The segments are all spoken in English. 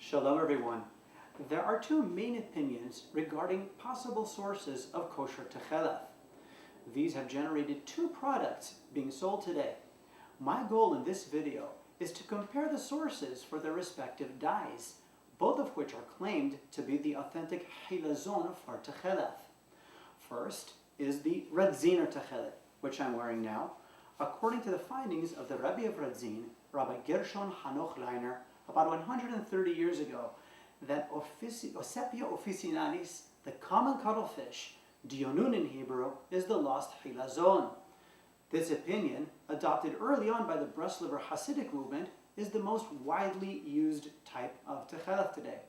Shalom everyone. There are two main opinions regarding possible sources of kosher Tekheleth. These have generated two products being sold today. My goal in this video is to compare the sources for their respective dyes, both of which are claimed to be the authentic Hilazon for Tekheleth. First is the Radziner Tekheleth, which I'm wearing now, according to the findings of the Rebbe of Radzin, Rabbi Gershon Hanokh Leiner, about 130 years ago, that Osepia officinalis, the common cuttlefish, Dionun in Hebrew, is the Lost Hilazon. This opinion, adopted early on by the Breslover Hasidic movement, is the most widely used type of Tekheleth today.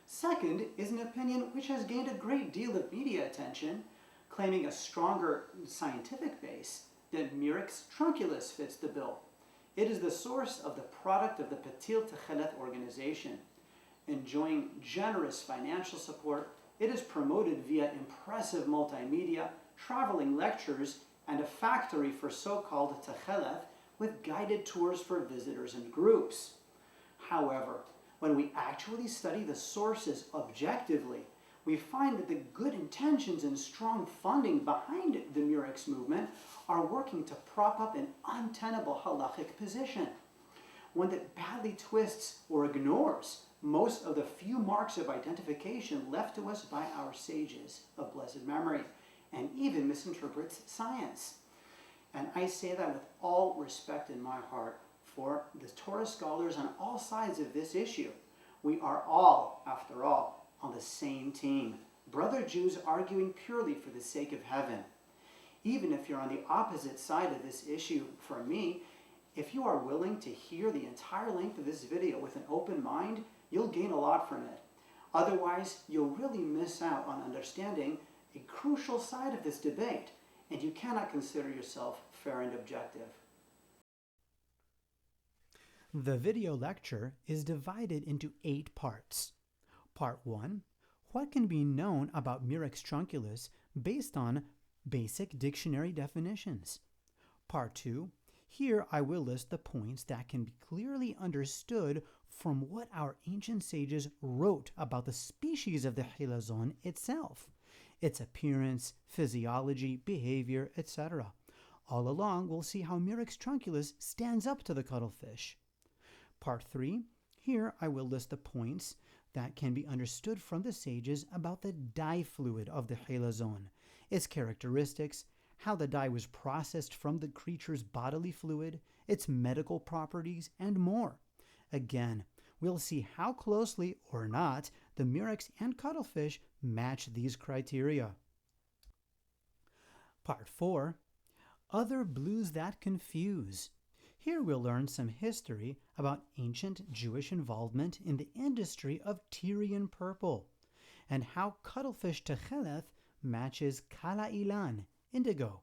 Second is an opinion which has gained a great deal of media attention, claiming a stronger scientific base, that Murex Trunculus fits the bill. It is the source of the product of the Patil Tekheleth organization. Enjoying generous financial support, it is promoted via impressive multimedia, traveling lectures, and a factory for so-called Tekheleth with guided tours for visitors and groups. However, when we actually study the sources objectively, we find that the good intentions and strong funding behind the Murex movement are working to prop up an untenable halachic position, one that badly twists or ignores most of the few marks of identification left to us by our sages of blessed memory, and even misinterprets science. And I say that with all respect in my heart for the Torah scholars on all sides of this issue. We are all, after all, on the same team, brother Jews arguing purely for the sake of heaven. Even if you're on the opposite side of this issue from me, if you are willing to hear the entire length of this video with an open mind, you'll gain a lot from it. Otherwise, you'll really miss out on understanding a crucial side of this debate, and you cannot consider yourself fair and objective. The video lecture is divided into 8 parts. Part 1, what can be known about Murex Trunculus based on basic dictionary definitions. Part 2, here I will list the points that can be clearly understood from what our ancient sages wrote about the species of the Hilazon itself, its appearance, physiology, behavior, etc. All along, we'll see how Murex Trunculus stands up to the cuttlefish. Part 3, here I will list the points that can be understood from the sages about the dye fluid of the Hilazon, its characteristics, how the dye was processed from the creature's bodily fluid, its medical properties, and more. Again, we'll see how closely or not the Murex and cuttlefish match these criteria. Part 4, other blues that confuse. Here we'll learn some history about ancient Jewish involvement in the industry of Tyrian purple, and how cuttlefish Tekheleth matches kala ilan, indigo.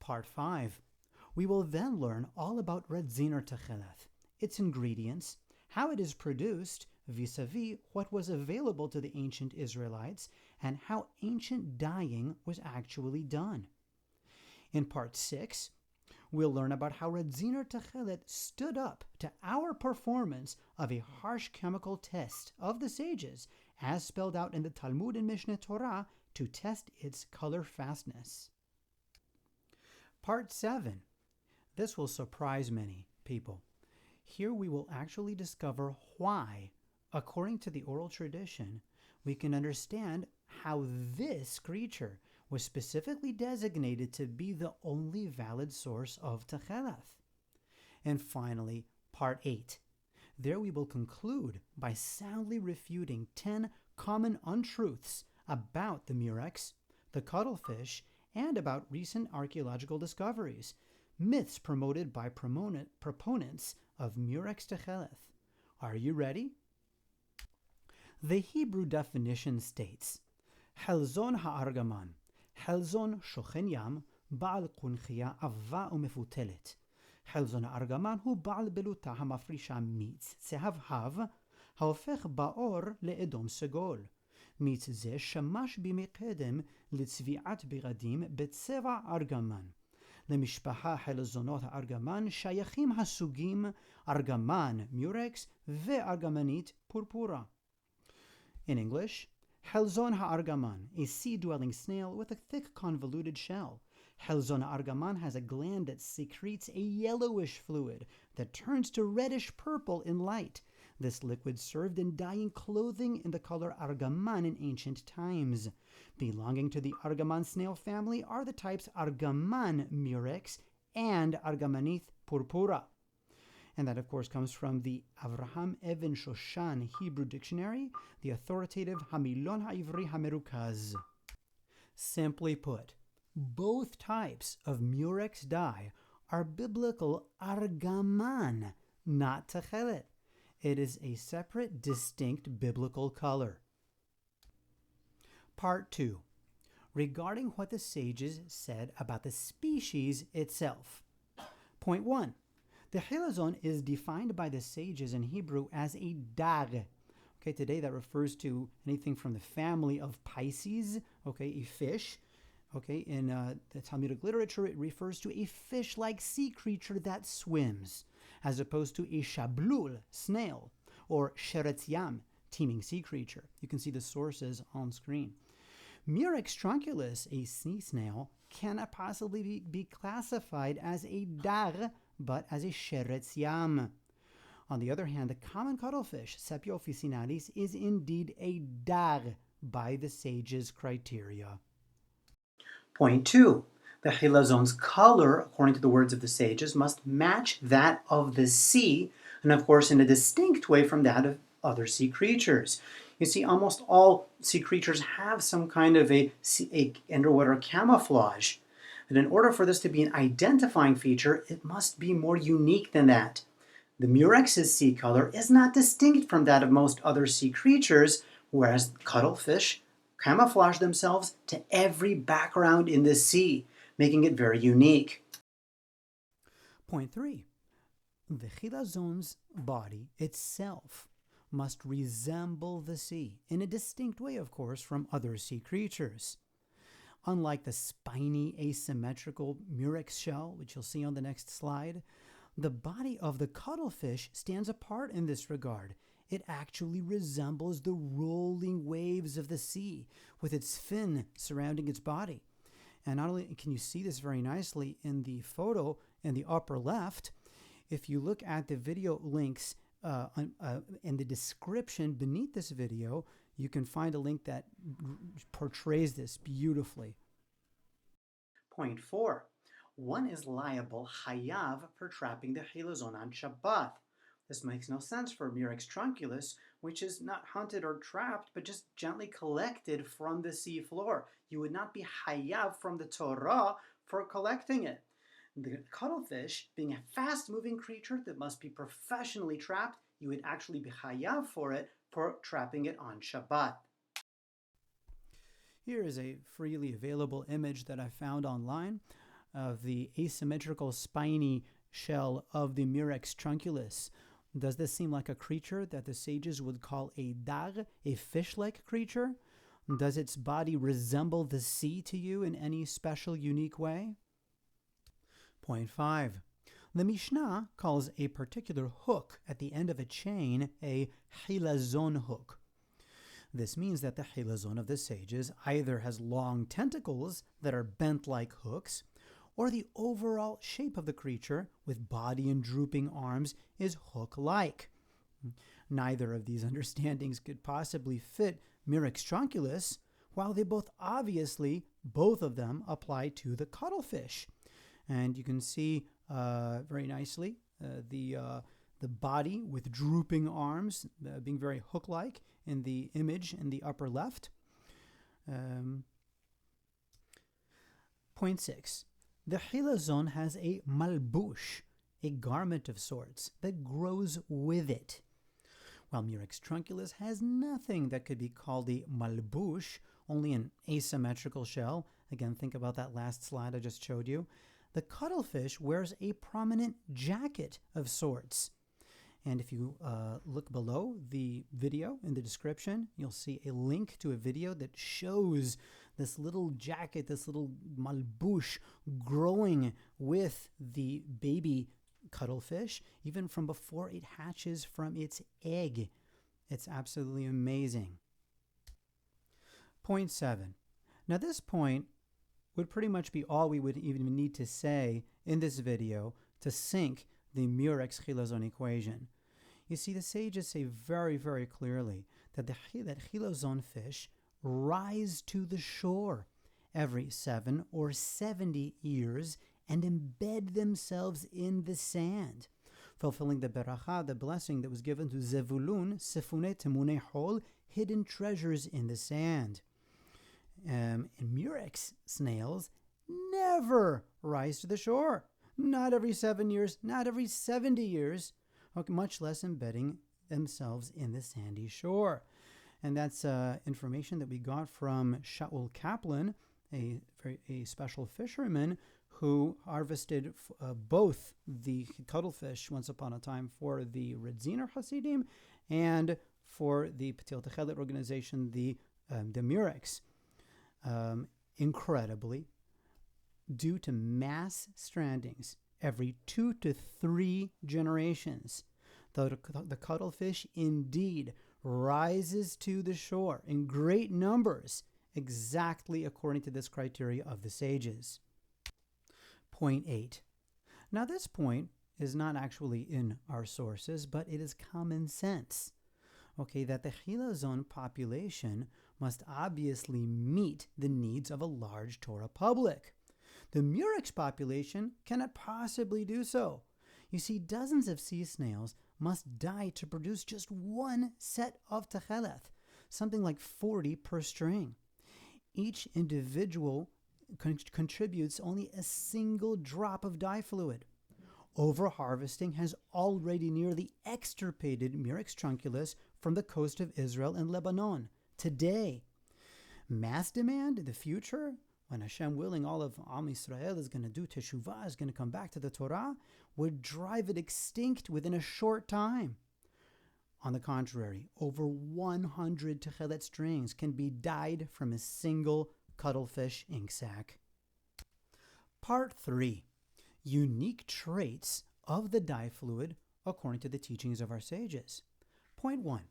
Part 5, we will then learn all about Radziner Tekheleth, its ingredients, how it is produced vis-a-vis what was available to the ancient Israelites, and how ancient dyeing was actually done. In Part 6, we'll learn about how Radziner Tekheleth stood up to our performance of a harsh chemical test of the sages, as spelled out in the Talmud and Mishneh Torah, to test its color fastness. Part 7. This will surprise many people. Here we will actually discover why, according to the oral tradition, we can understand how this creature was specifically designated to be the only valid source of Tekheleth. And finally, Part 8. There we will conclude by soundly refuting 10 common untruths about the Murex, the cuttlefish, and about recent archaeological discoveries, myths promoted by proponents of Murex Tekheleth. Are you ready? The Hebrew definition states, Helzon ha'argaman, Helzon shochen yam, Ba'al kunchia avva umefutelet. Helzon ha'argaman hu Ba'al beluta hamafrisha mitz, Sehavhav, ההופך באור לאדום סגול. מיץ זה שמש בימי קדם לצביעת בגדים בצבע ארגמן. למשפחה חלזונות הארגמן שייכים הסוגים ארגמן מיורקס וארגמנית פורפורה. In English, Helzon ha'argaman, a sea-dwelling snail with a thick convoluted shell. Helzon ha'argaman has a gland that secretes a yellowish fluid that turns to reddish-purple in light. This liquid served in dyeing clothing in the color Argaman in ancient times. Belonging to the Argaman snail family are the types Argaman murex and Argamanith purpura. And that, of course, comes from the Avraham Even Shoshan Hebrew Dictionary, the authoritative Hamilon Ha'ivri Hamerukaz. Simply put, both types of Murex dye are biblical Argaman, not Tekheleth. It is a separate, distinct biblical color. Part 2. Regarding what the sages said about the species itself. Point 1. The Hilazon is defined by the sages in Hebrew as a dag. Okay, today that refers to anything from the family of Pisces, okay, a fish. Okay, in the Talmudic literature, it refers to a fish-like sea creature that swims, as opposed to a shablul, snail, or sheretz yam, teeming sea creature. You can see the sources on screen. Murex Trunculus, a sea snail, cannot possibly be classified as a dar, but as a sheretz yam. On the other hand, the common cuttlefish, Sepia officinalis, is indeed a dar by the sages' criteria. Point 2. The Hilazon's color, according to the words of the sages, must match that of the sea, and of course in a distinct way from that of other sea creatures. You see, almost all sea creatures have some kind of a underwater camouflage. But in order for this to be an identifying feature, it must be more unique than that. The Murex's sea color is not distinct from that of most other sea creatures, whereas cuttlefish camouflage themselves to every background in the sea, making it very unique. Point 3. The Hilazon's body itself must resemble the sea, in a distinct way, of course, from other sea creatures. Unlike the spiny, asymmetrical Murex shell, which you'll see on the next slide, the body of the cuttlefish stands apart in this regard. It actually resembles the rolling waves of the sea, with its fin surrounding its body. And not only can you see this very nicely in the photo in the upper left, if you look at the video links in the description beneath this video, you can find a link that portrays this beautifully. Point 4. One is liable, hayav, for trapping the Hilazon on Shabbat. This makes no sense for Murex Trunculus, which is not hunted or trapped, but just gently collected from the sea floor. You would not be hayav from the Torah for collecting it. The cuttlefish, being a fast-moving creature that must be professionally trapped, you would actually be hayav for it for trapping it on Shabbat. Here is a freely available image that I found online of the asymmetrical spiny shell of the Murex Trunculus. Does this seem like a creature that the sages would call a dar, a fish-like creature? Does its body resemble the sea to you in any special, unique way? Point 5. The Mishnah calls a particular hook at the end of a chain a Hilazon hook. This means that the Hilazon of the sages either has long tentacles that are bent like hooks, or the overall shape of the creature, with body and drooping arms, is hook-like. Neither of these understandings could possibly fit Murex Trunculus, while they both of them apply to the cuttlefish. And you can see very nicely the body with drooping arms, being very hook-like in the image in the upper left. Point 6. The Hilazon has a malbush, a garment of sorts, that grows with it. While Murex Trunculus has nothing that could be called a malbush, only an asymmetrical shell. Again, think about that last slide I just showed you. The cuttlefish wears a prominent jacket of sorts. And if you look below the video in the description, you'll see a link to a video that shows this little jacket, this little malbush growing with the baby cuttlefish, even from before it hatches from its egg. It's absolutely amazing. Point 7. Now this point would pretty much be all we would even need to say in this video to sink the Murex Hilazon equation. You see, the sages say very, very clearly that that Hilazon fish rise to the shore every 7 or 70 years and embed themselves in the sand, fulfilling the beracha, the blessing that was given to Zevulun, Sefune T'munei Hol, hidden treasures in the sand. And Murex snails never rise to the shore. Not every 7 years, not every 70 years, much less embedding themselves in the sandy shore. And that's information that we got from Shaul Kaplan, a special fisherman who harvested both the cuttlefish once upon a time for the Radziner Hasidim and for the Ein Tekheleth organization, the Murex. Incredibly, due to mass strandings every 2 to 3 generations, the cuttlefish indeed rises to the shore in great numbers, exactly according to this criteria of the sages. Point 8. Now this point is not actually in our sources, but it is common sense. Okay, that the Hilazon population must obviously meet the needs of a large Torah public. The Murex population cannot possibly do so. You see, dozens of sea snails must die to produce just one set of Tekheleth, something like 40 per string. Each individual contributes only a single drop of dye fluid. Overharvesting has already nearly extirpated Murex Trunculus from the coast of Israel and Lebanon. Today, mass demand in the future, when Hashem willing, all of Am Yisrael is going to do teshuvah, is going to come back to the Torah, would drive it extinct within a short time. On the contrary, over 100 Tekheleth strings can be dyed from a single cuttlefish ink sac. Part 3. Unique traits of the dye fluid according to the teachings of our sages. Point 1.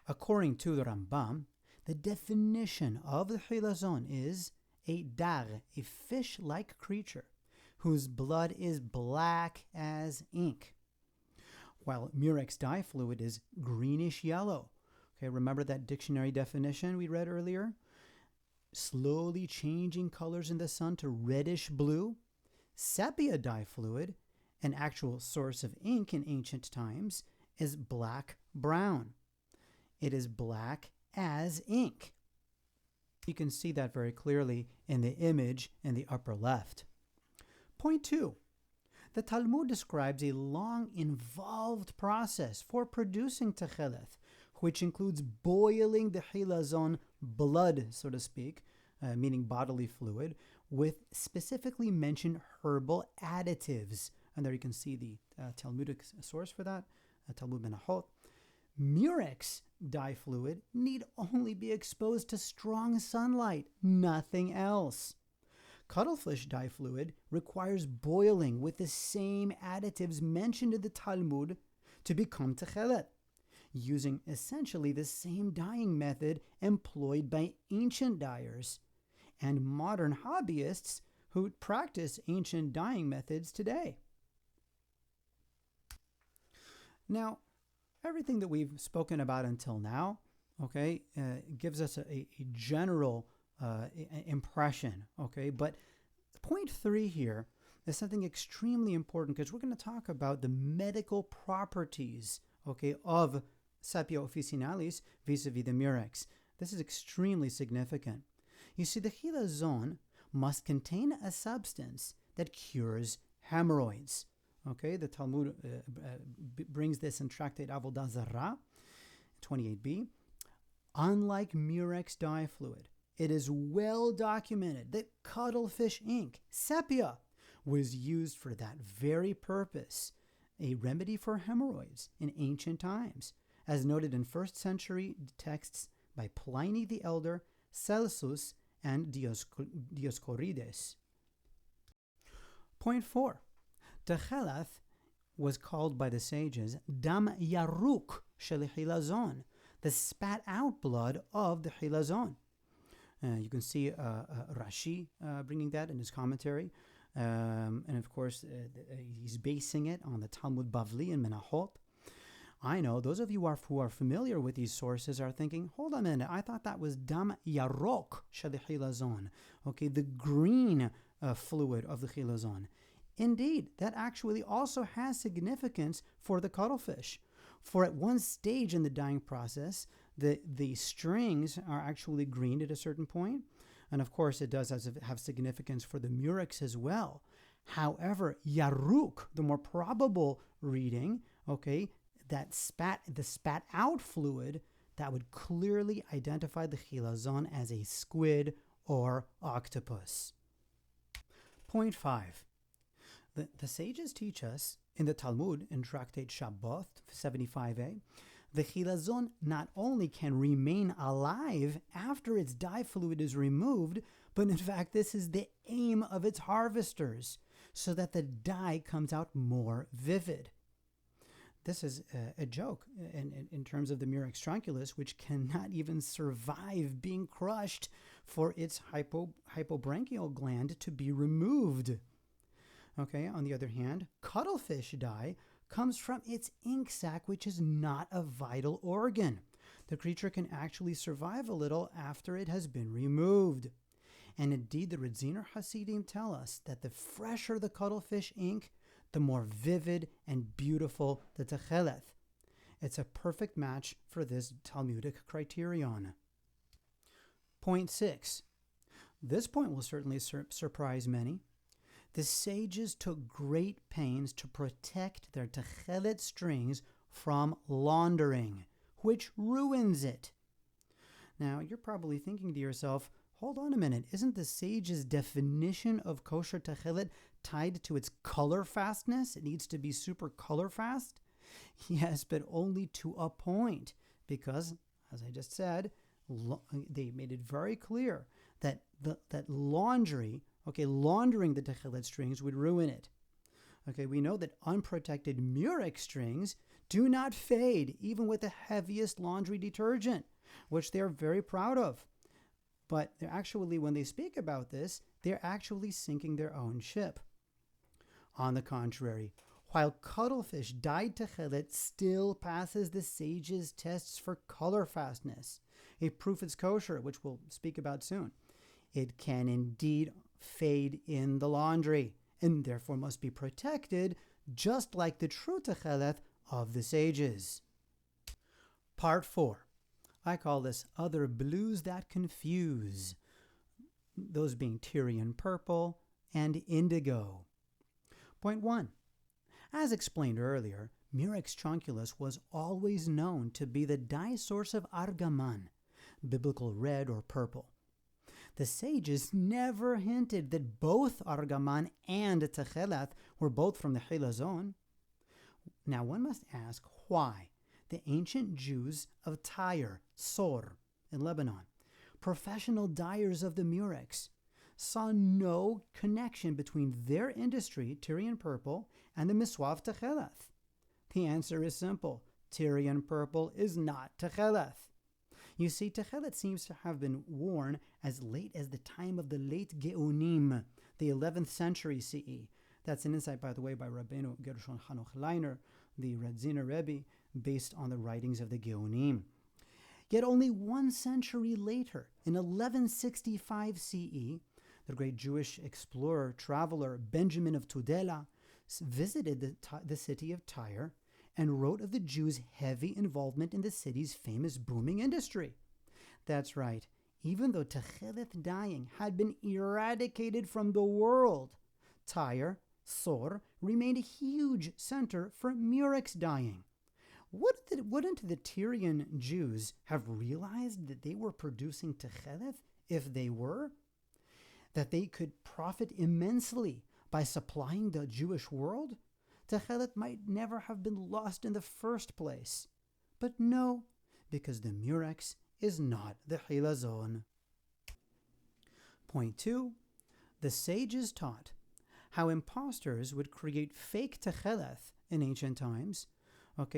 According to the Rambam, the definition of the Hilazon is a dar, a fish-like creature, whose blood is black as ink, while Murex dye fluid is greenish yellow. Okay, remember that dictionary definition we read earlier? Slowly changing colors in the sun to reddish blue. Sepia dye fluid, an actual source of ink in ancient times, is black-brown. It is black as ink. You can see that very clearly in the image in the upper left. Point 2. The Talmud describes a long, involved process for producing Tekheleth, which includes boiling the Hilazon blood, so to speak, meaning bodily fluid, with specifically mentioned herbal additives. And there you can see the Talmudic source for that, Talmud Menachot. Murex dye fluid need only be exposed to strong sunlight, nothing else. Cuttlefish dye fluid requires boiling with the same additives mentioned in the Talmud to become Tekheleth, using essentially the same dyeing method employed by ancient dyers and modern hobbyists who practice ancient dyeing methods today. Now, everything that we've spoken about until now, okay, gives us a general impression, okay? But point 3 here is something extremely important because we're going to talk about the medical properties, okay, of Sapia officinalis vis-a-vis the Murex. This is extremely significant. You see, the Hilazon must contain a substance that cures hemorrhoids. Okay, the Talmud brings this in Tractate Avodah Zarah, 28b. Unlike Murex dye fluid, it is well documented that cuttlefish ink, sepia, was used for that very purpose a remedy for hemorrhoids in ancient times, as noted in 1st century texts by Pliny the Elder, Celsus, and Dioscorides. Point 4. Tekheleth was called by the sages Dam Yaruk shel Hilazon, the spat out blood of the Hilazon. You can see Rashi bringing that in his commentary. And of course, he's basing it on the Talmud Bavli and Menachot. I know those of you who are familiar with these sources are thinking, hold on a minute, I thought that was Dam Yarok shel Hilazon. Okay, the green fluid of the Hilazon. Indeed, that actually also has significance for the cuttlefish. For at one stage in the dyeing process, the strings are actually green at a certain point. And of course, it does have significance for the murex as well. However, Yaruk, the more probable reading, okay, the spat out fluid, that would clearly identify the Hilazon as a squid or octopus. Point 5. The sages teach us in the Talmud, in Tractate Shabbat 75a, the Hilazon not only can remain alive after its dye fluid is removed, but in fact this is the aim of its harvesters, so that the dye comes out more vivid. This is a joke in terms of the Murex Trunculus, which cannot even survive being crushed for its hypobranchial gland to be removed. Okay, on the other hand, cuttlefish dye comes from its ink sac, which is not a vital organ. The creature can actually survive a little after it has been removed. And indeed, the Radziner Hasidim tell us that the fresher the cuttlefish ink, the more vivid and beautiful the Tekheleth. It's a perfect match for this Talmudic criterion. Point 6. This point will certainly surprise many. The sages took great pains to protect their Tekheleth strings from laundering, which ruins it. Now, you're probably thinking to yourself, hold on a minute, isn't the sage's definition of kosher Tekheleth tied to its color fastness? It needs to be super color fast? Yes, but only to a point, because, as I just said, they made it very clear that laundering the Tekheleth strings would ruin it. Okay, we know that unprotected Murex strings do not fade, even with the heaviest laundry detergent, which they're very proud of. But they're actually, when they speak about this, they're actually sinking their own ship. On the contrary, while cuttlefish dyed Tekheleth still passes the sage's tests for color fastness, a proof it's kosher, which we'll speak about soon, it can indeed fade in the laundry, and therefore must be protected, just like the true Tekheleth of the sages. Part 4. I call this Other Blues That Confuse, those being Tyrian purple and indigo. Point 1. As explained earlier, Murex Trunculus was always known to be the dye source of Argaman, biblical red or purple. The sages never hinted that both Argaman and Tekheleth were both from the Hilazon. Now one must ask why the ancient Jews of Tyre, Sor, in Lebanon, professional dyers of the Murex, saw no connection between their industry, Tyrian purple, and the Miswav Tekheleth. The answer is simple. Tyrian purple is not Tekheleth. You see, Tekheleth seems to have been worn as late as the time of the late Geonim, the 11th century CE. That's an insight, by the way, by Rabbi Gershon Hanokh Leiner, the Radziner Rebbe, based on the writings of the Geonim. Yet only 1 century later, in 1165 CE, the great Jewish explorer, traveler Benjamin of Tudela visited the city of Tyre and wrote of the Jews' heavy involvement in the city's famous booming industry. That's right, even though Tekheleth dyeing had been eradicated from the world, Tyre, Sor, remained a huge center for Murex dyeing. Wouldn't the Tyrian Jews have realized that they were producing Tekheleth if they were? That they could profit immensely by supplying the Jewish world? Tekheleth might never have been lost in the first place. But no, because the Murex is not the Hilazon. Point 2. The sages taught how impostors would create fake Tekheleth in ancient times,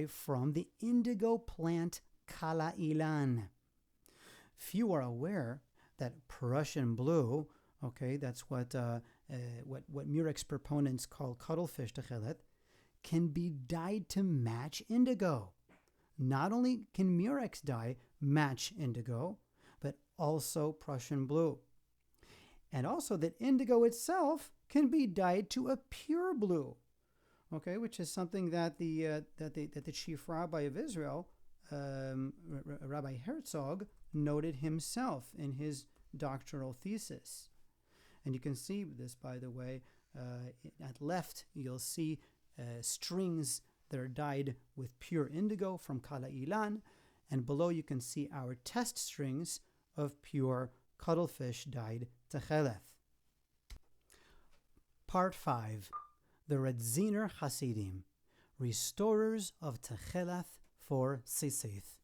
from the indigo plant Kala Ilan. Few are aware that Prussian blue, that's what Murex proponents call cuttlefish Tekheleth, can be dyed to match indigo. Not only can Murex dye match indigo, but also Prussian blue. And also that indigo itself can be dyed to a pure blue, which is something that the chief rabbi of Israel, Rabbi Herzog, noted himself in his doctoral thesis. And you can see this, by the way, at left you'll see strings that are dyed with pure indigo from Kala Ilan, and below you can see our test strings of pure cuttlefish dyed Tekheleth. Part 5. The Radziner Hasidim, restorers of Tekheleth for Sisith.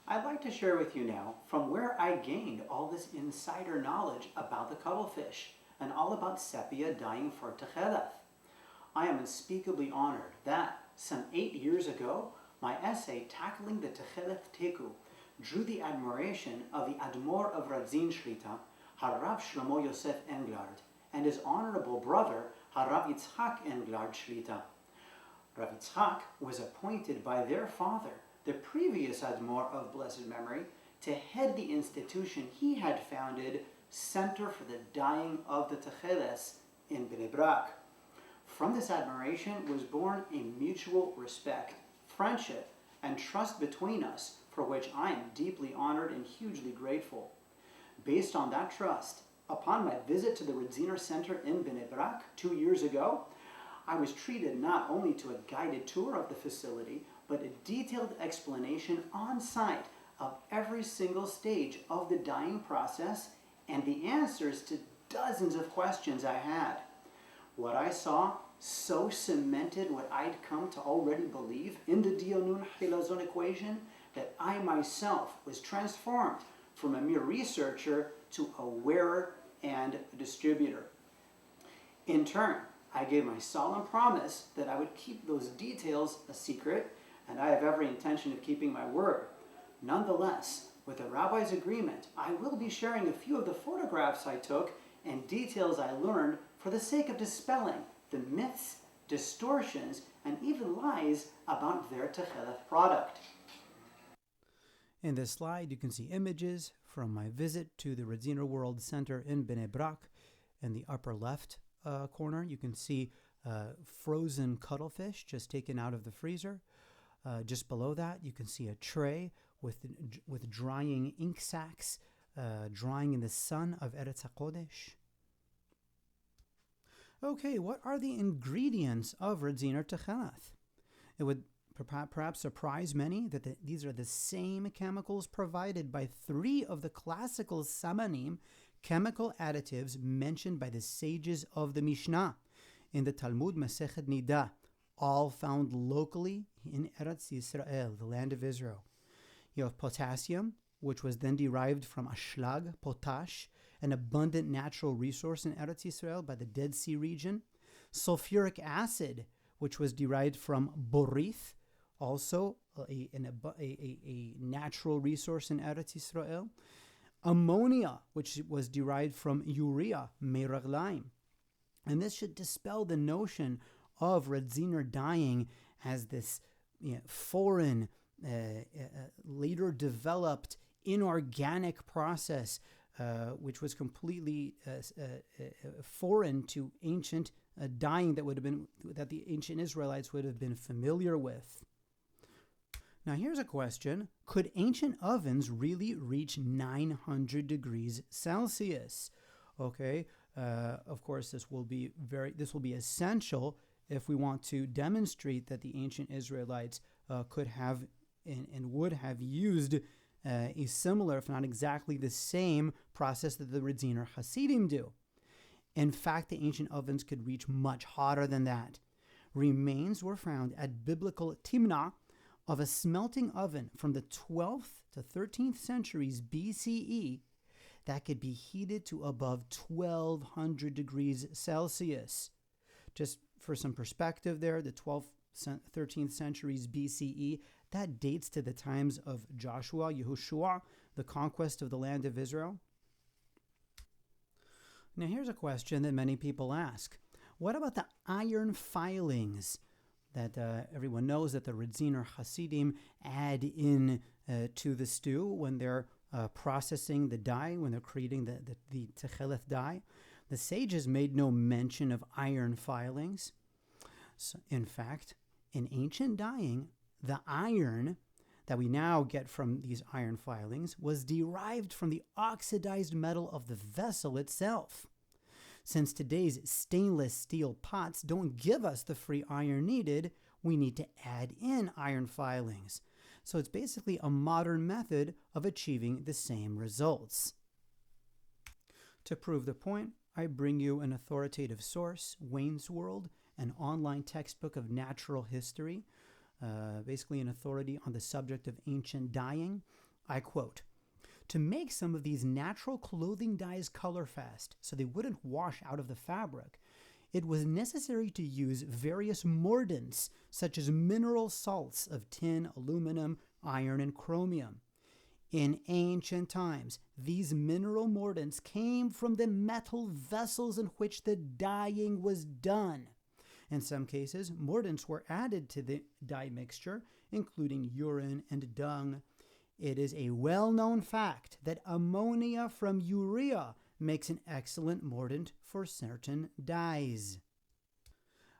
I'd like to share with you now from where I gained all this insider knowledge about the cuttlefish and all about sepia dyeing for Tekheleth. I am unspeakably honored that, some 8 years ago, my essay tackling the Tekheleth Teku drew the admiration of the Admor of Radzin Shlita, Harav Shlomo Yosef Englard, and his honorable brother, Harav Yitzhak Englard Shlita. Rav Yitzhak was appointed by their father, the previous Admor of blessed memory, to head the institution he had founded, Center for the Dyeing of the Tekheleth in Bnei Brak. From this admiration was born a mutual respect, friendship, and trust between us, for which I am deeply honored and hugely grateful. Based on that trust, upon my visit to the Radziner Center in Bnei Brak 2 years ago, I was treated not only to a guided tour of the facility, but a detailed explanation on site of every single stage of the dyeing process and the answers to dozens of questions I had. What I saw so cemented what I'd come to already believe in the T'munei Hol equation that I myself was transformed from a mere researcher to a wearer and a distributor. In turn, I gave my solemn promise that I would keep those details a secret, and I have every intention of keeping my word. Nonetheless, with the rabbi's agreement, I will be sharing a few of the photographs I took and details I learned for the sake of dispelling the myths, distortions, and even lies about their Tekheleth product. In this slide, you can see images from my visit to the Radziner World Center in Bnei Brak. In the upper left corner, you can see frozen cuttlefish just taken out of the freezer. Just below that, you can see a tray with drying ink sacs, drying in the sun of Eretz HaKodesh. Okay, what are the ingredients of Radziner Tekheleth? It would perhaps surprise many that these are the same chemicals provided by 3 of the classical samanim, chemical additives mentioned by the sages of the Mishnah in the Talmud Masechet Nida, all found locally in Eretz Yisrael, the land of Israel. You have potassium, which was then derived from ashlag, potash, an abundant natural resource in Eretz Yisrael by the Dead Sea region. Sulfuric acid, which was derived from borith, also a natural resource in Eretz Yisrael. Ammonia, which was derived from urea, meraglaim. And this should dispel the notion of Radziner dyeing as this foreign, later developed inorganic process, which was completely foreign to ancient dyeing that the ancient Israelites would have been familiar with. Now here's a question: could ancient ovens really reach 900 degrees Celsius? Okay, of course this will be essential if we want to demonstrate that the ancient Israelites could have and would have used a similar, if not exactly the same, process that the Radziner Hasidim do. In fact, the ancient ovens could reach much hotter than that. Remains were found at biblical Timnah of a smelting oven from the 12th to 13th centuries BCE that could be heated to above 1200 degrees Celsius. Just for some perspective there, the 12th, 13th centuries BCE, that dates to the times of Joshua, Yehoshua, the conquest of the land of Israel. Now here's a question that many people ask. What about the iron filings that everyone knows that the Radziner Hasidim add in to the stew when they're processing the dye, when they're creating the Tekheleth dye? The sages made no mention of iron filings. So, in fact, in ancient dyeing, the iron that we now get from these iron filings was derived from the oxidized metal of the vessel itself. Since today's stainless steel pots don't give us the free iron needed, we need to add in iron filings. So it's basically a modern method of achieving the same results. To prove the point, I bring you an authoritative source, Wayne's World, an online textbook of natural history, basically an authority on the subject of ancient dyeing. I quote, "To make some of these natural clothing dyes color fast so they wouldn't wash out of the fabric, it was necessary to use various mordants such as mineral salts of tin, aluminum, iron, and chromium. In ancient times, these mineral mordants came from the metal vessels in which the dyeing was done. In some cases, mordants were added to the dye mixture, including urine and dung. It is a well-known fact that ammonia from urea makes an excellent mordant for certain dyes."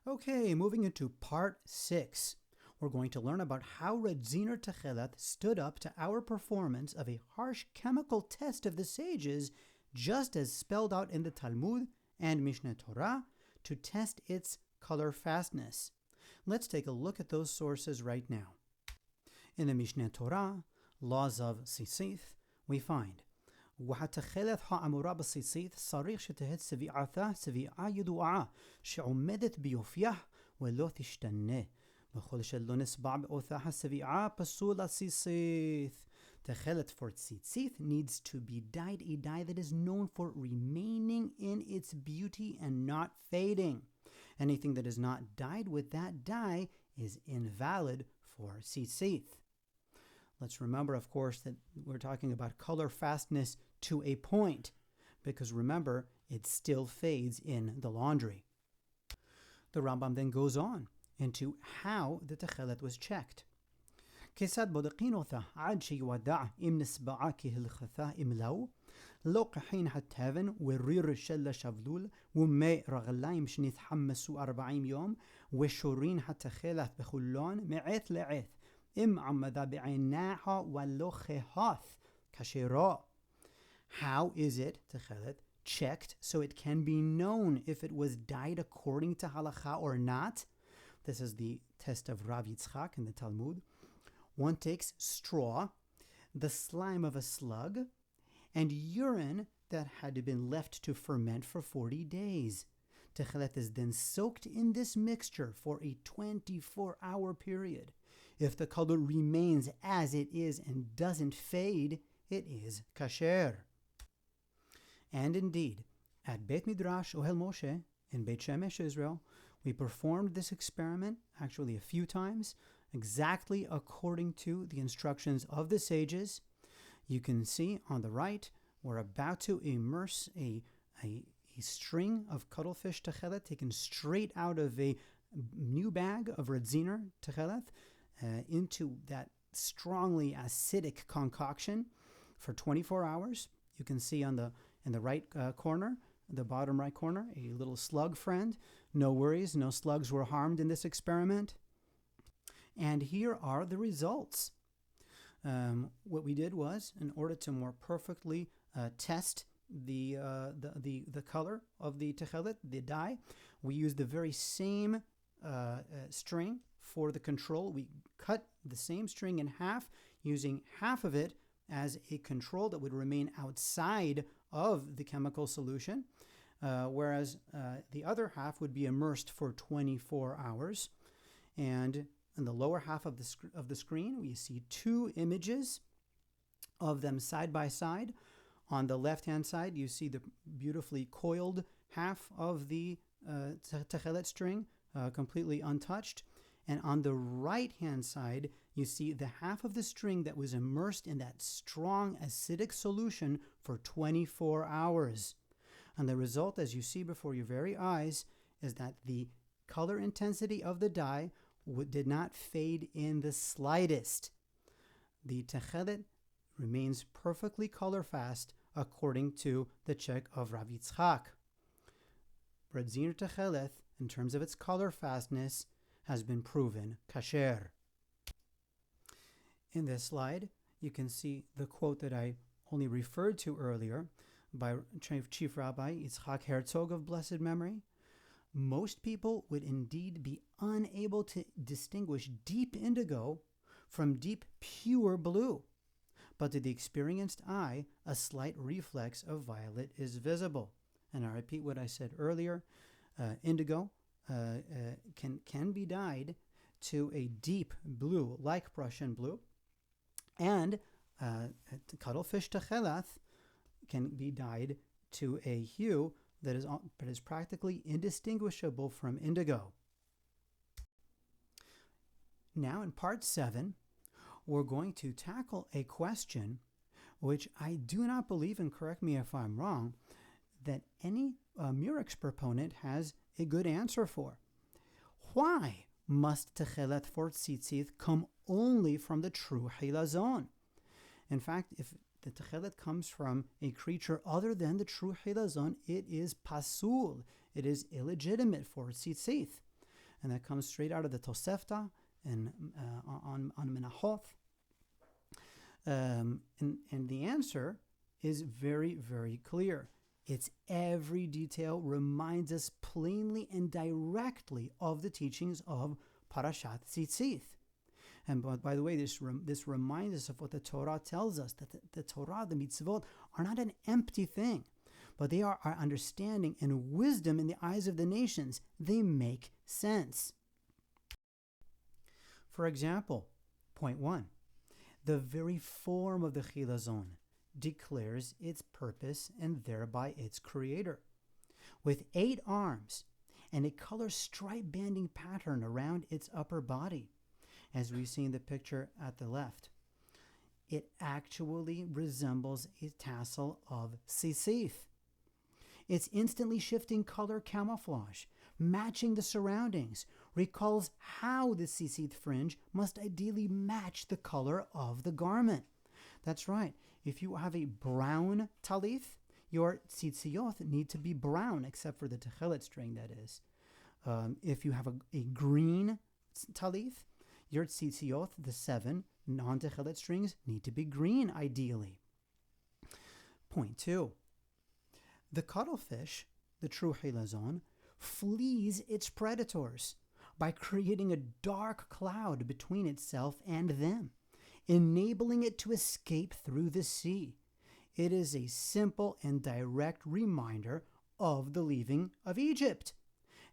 Okay, moving into part 6. We're going to learn about how Radziner Tekheleth stood up to our performance of a harsh chemical test of the sages, just as spelled out in the Talmud and Mishneh Torah, to test its color fastness. Let's take a look at those sources right now. In the Mishneh Torah, Laws of Sisith, we find והתכלת האמורה בסיסית צריך שתהא צביעתה צביעה ידועה שעומדת ביופייה ולא תשתנה. וכל שלא נסבע באותה הצביעה פסול הסיסית. Tekheleth for tzitzith needs to be dyed a dye that is known for remaining in its beauty and not fading. Anything that is not dyed with that dye is invalid for tzitzith. Let's remember, of course, that we're talking about color fastness to a point, because remember, it still fades in the laundry. The Rambam then goes on into how the Tekheleth was checked. כיצד בודקים אותה עד שיודע אם נסבעה כהלכתה אם לא? לא כחין התבן וריר של השבלול ומי רגליים שנתחמסו 40 יום ושורין התכלת בחולון מעת לעת אם עמדה בעיניها ולא כהת כשרה. How is it, Tekheleth, checked so it can be known if it was dyed according to halacha or not? This is the test of Rav Yitzchak in the Talmud. One takes straw, the slime of a slug, and urine that had been left to ferment for 40 days. Tekheleth is then soaked in this mixture for a 24-hour period. If the color remains as it is and doesn't fade, it is kasher. And indeed, at Beit Midrash Ohel Moshe in Beit Shemesh, Israel, we performed this experiment actually a few times, exactly according to the instructions of the sages. You can see on the right, we're about to immerse a string of cuttlefish Tekheleth taken straight out of a new bag of Radziner Tekheleth into that strongly acidic concoction for 24 hours. You can see in the right corner, the bottom right corner, a little slug friend. No worries, no slugs were harmed in this experiment. And here are the results. What we did was, in order to more perfectly test the color of the Tekheleth, the dye, we used the very same string for the control. We cut the same string in half, using half of it as a control that would remain outside of the chemical solution. whereas the other half would be immersed for 24 hours. And in the lower half of the screen, we see two images of them side by side. On the left-hand side, you see the beautifully coiled half of the Tekheleth string, completely untouched. And on the right-hand side, you see the half of the string that was immersed in that strong acidic solution for 24 hours. And the result, as you see before your very eyes, is that the color intensity of the dye did not fade in the slightest. The Tekheleth remains perfectly color fast according to the check of Rav Yitzchak. Radziner Tekheleth, in terms of its color fastness, has been proven kasher. In this slide, you can see the quote that I only referred to earlier by Chief Rabbi Yitzchak Herzog of blessed memory. Most people would indeed be unable to distinguish deep indigo from deep pure blue, but to the experienced eye, a slight reflex of violet is visible. And I repeat what I said earlier, indigo can be dyed to a deep blue, like Prussian blue, and cuttlefish Tekheleth can be dyed to a hue that is practically indistinguishable from indigo. Now in part 7, we're going to tackle a question which I do not believe, and correct me if I'm wrong, that any Murex proponent has a good answer for. Why must Tekheleth for tzitzit come only from the true Hilazon? In fact, if the Tekheleth comes from a creature other than the true Hilazon, it is pasul, it is illegitimate for tzitzit. And that comes straight out of the Tosefta and on Menachoth. And the answer is very, very clear. Its every detail reminds us plainly and directly of the teachings of Parashat Tzitzit. And by the way, this reminds us of what the Torah tells us, that the Torah, the mitzvot, are not an empty thing, but they are our understanding and wisdom in the eyes of the nations. They make sense. For example, point 1, the very form of the Hilazon declares its purpose and thereby its creator. With 8 arms and a color stripe banding pattern around its upper body, as we see in the picture at the left, it actually resembles a tassel of sisif. Its instantly shifting color camouflage, matching the surroundings, recalls how the sisif fringe must ideally match the color of the garment. That's right. If you have a brown talith, your tzitziot need to be brown, except for the Tekheleth string, that is. If you have a green talith, your tzitziot, the 7 non-Tekheleth strings, need to be green, ideally. Point 2. The cuttlefish, the true Hilazon, flees its predators by creating a dark cloud between itself and them, enabling it to escape through the sea. It is a simple and direct reminder of the leaving of Egypt.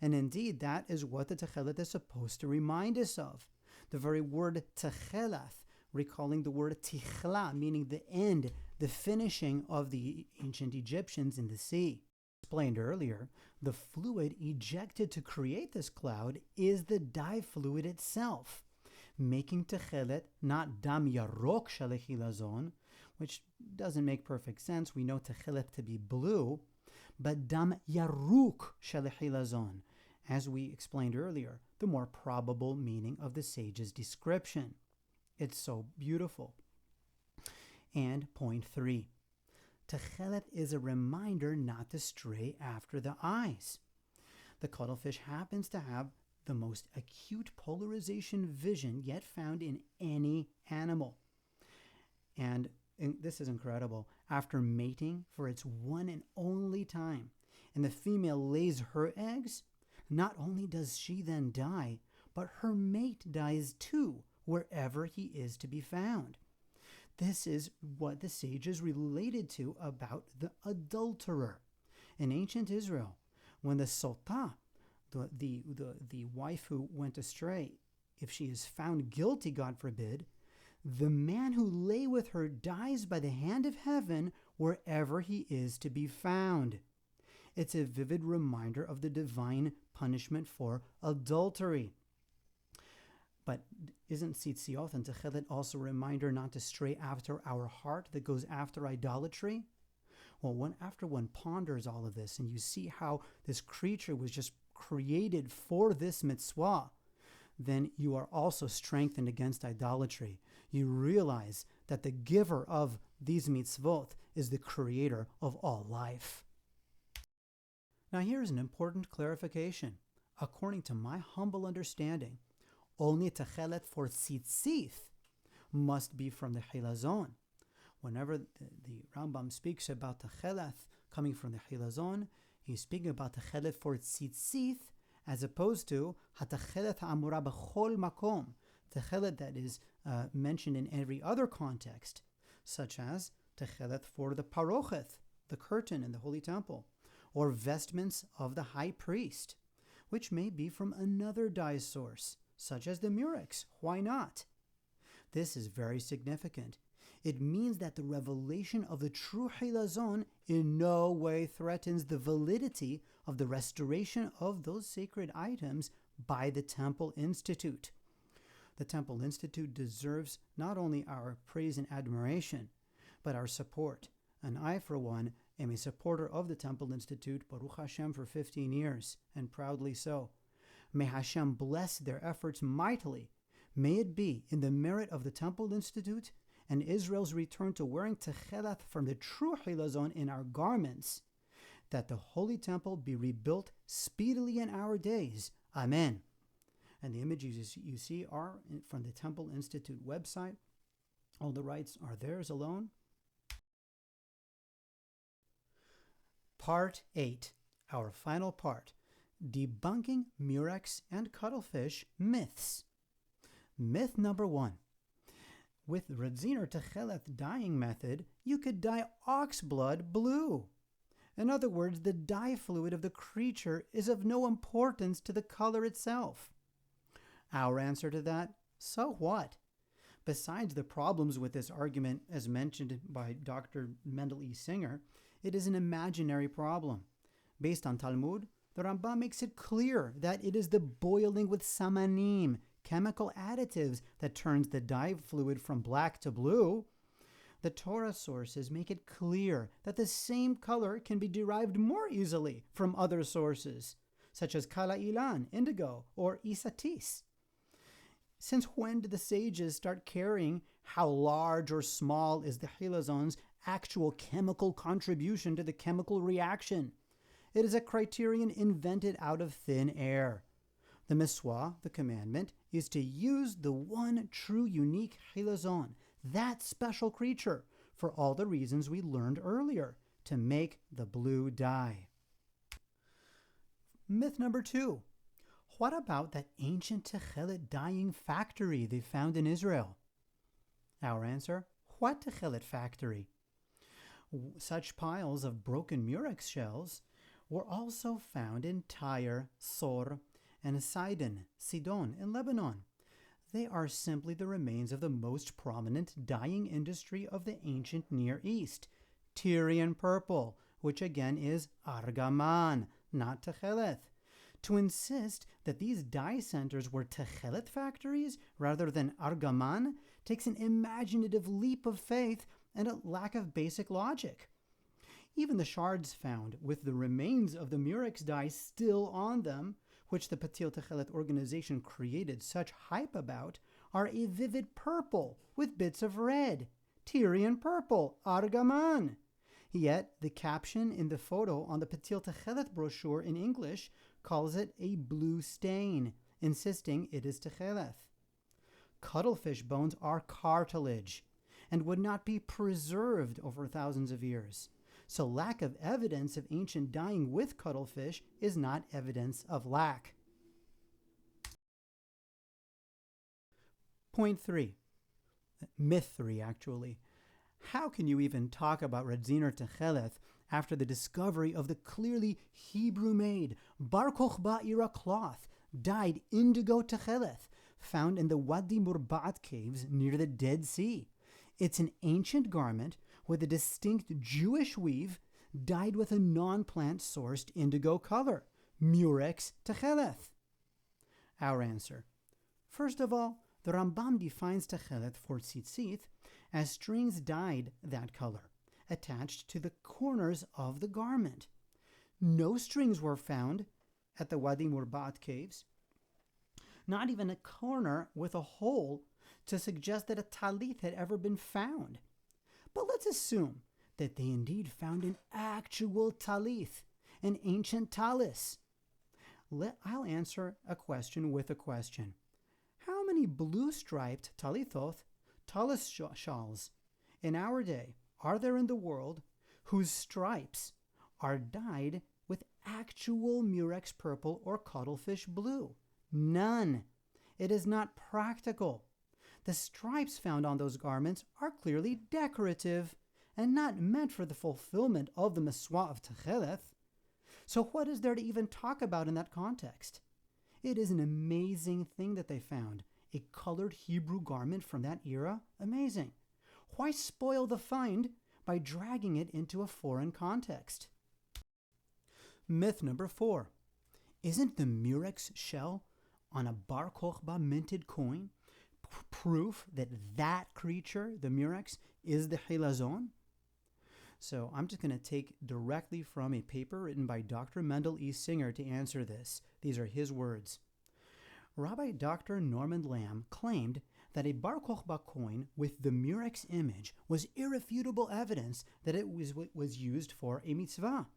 And indeed, that is what the Tekheleth is supposed to remind us of. The very word Tekheleth, recalling the word tichla, meaning the end, the finishing of the ancient Egyptians in the sea. Explained earlier, the fluid ejected to create this cloud is the dye fluid itself, making Tekheleth not dam yarok shel hilazon, which doesn't make perfect sense. We know Tekheleth to be blue, but dam yaruk shel hilazon, as we explained earlier, the more probable meaning of the sage's description. It's so beautiful. And point 3. Tekheleth is a reminder not to stray after the eyes. The cuttlefish happens to have the most acute polarization vision yet found in any animal. And this is incredible. After mating for its one and only time, and the female lays her eggs, not only does she then die, but her mate dies too, wherever he is to be found. This is what the sages related to about the adulterer. In ancient Israel, when the sotah, the wife who went astray, if she is found guilty, God forbid, the man who lay with her dies by the hand of heaven wherever he is to be found. It's a vivid reminder of the divine punishment for adultery. But isn't Tzitziot and Tekheleth also a reminder not to stray after our heart that goes after idolatry? Well, after one ponders all of this and you see how this creature was just created for this mitzvah, then you are also strengthened against idolatry. You realize that the giver of these mitzvot is the creator of all life. Now here's an important clarification. According to my humble understanding, only Tekheleth for tzitzith must be from the Hilazon. Whenever the Rambam speaks about Tekheleth coming from the Hilazon, he's speaking about Tekheleth for tzitzith as opposed to HaTekheleth ha'amura b'chol makom, Tekheleth that is mentioned in every other context, such as Tekheleth for the parocheth, the curtain in the Holy Temple, or vestments of the high priest, which may be from another dye source, such as the Murex. Why not? This is very significant. It means that the revelation of the true Hilazon in no way threatens the validity of the restoration of those sacred items by the Temple Institute. The Temple Institute deserves not only our praise and admiration, but our support. And I, for one, am a supporter of the Temple Institute, Baruch Hashem, for 15 years, and proudly so. May Hashem bless their efforts mightily. May it be in the merit of the Temple Institute and Israel's return to wearing Tekheleth from the true Hilazon in our garments, that the Holy Temple be rebuilt speedily in our days. Amen. And the images you see are from the Temple Institute website. All the rights are theirs alone. Part 8, our final part, Debunking Murex and Cuttlefish Myths. Myth number 1. With Radziner Tekheleth dyeing method, you could dye ox blood blue. In other words, the dye fluid of the creature is of no importance to the color itself. Our answer to that, so what? Besides the problems with this argument as mentioned by Dr. Mendel E. Singer, it is an imaginary problem. Based on Talmud, the Rambam makes it clear that it is the boiling with samanim, chemical additives, that turns the dye fluid from black to blue. The Torah sources make it clear that the same color can be derived more easily from other sources, such as kala ilan, indigo, or isatis. Since when did the sages start caring how large or small is the Hilazon's actual chemical contribution to the chemical reaction? It is a criterion invented out of thin air. The Miswah, the commandment, is to use the one true unique Hilazon, that special creature, for all the reasons we learned earlier, to make the blue dye. Myth number 2. What about that ancient Tekheleth dyeing factory they found in Israel? Our answer, what Tekheleth factory? Such piles of broken Murex shells were also found in Tyre, Sor, and Sidon in Lebanon. They are simply the remains of the most prominent dyeing industry of the ancient Near East, Tyrian purple, which again is Argaman, not Tekheleth. To insist that these dye centers were Tekheleth factories rather than Argaman takes an imaginative leap of faith and a lack of basic logic. Even the shards found with the remains of the Murex dye still on them, which the Patil Tekheleth organization created such hype about, are a vivid purple with bits of red. Tyrian purple, Argaman. Yet the caption in the photo on the Patil Tekheleth brochure in English calls it a blue stain, insisting it is Tekheleth. Cuttlefish bones are cartilage and would not be preserved over thousands of years. So lack of evidence of ancient dyeing with cuttlefish is not evidence of lack. Point 3. Myth 3, actually. How can you even talk about Radziner Tekheleth after the discovery of the clearly Hebrew-made Bar Kokhba era cloth dyed indigo Tekheleth, found in the Wadi Murbat caves near the Dead Sea. It's an ancient garment with a distinct Jewish weave dyed with a non-plant sourced indigo color, Murex Tekheleth. Our answer. First of all, the Rambam defines Tekheleth for tzitzit as strings dyed that color, attached to the corners of the garment. No strings were found at the Wadi Murbat caves, not even a corner with a hole to suggest that a talit had ever been found. But let's assume that they indeed found an actual talit, an ancient talis. I'll answer a question with a question. How many blue-striped talithot, talis shawls, in our day are there in the world whose stripes are dyed with actual Murex purple or cuttlefish blue? None. It is not practical. The stripes found on those garments are clearly decorative and not meant for the fulfillment of the Meswa of Tekheleth. So what is there to even talk about in that context? It is an amazing thing that they found. A colored Hebrew garment from that era? Amazing. Why spoil the find by dragging it into a foreign context? Myth number 4. Isn't the Murex shell on a Bar Kokhba minted coin proof that that creature, the Murex, is the Hilazon? So I'm just going to take directly from a paper written by Dr. Mendel E. Singer to answer this. These are his words. Rabbi Dr. Norman Lamb claimed that a Bar Kokhba coin with the Murex image was irrefutable evidence that it was used for a mitzvah.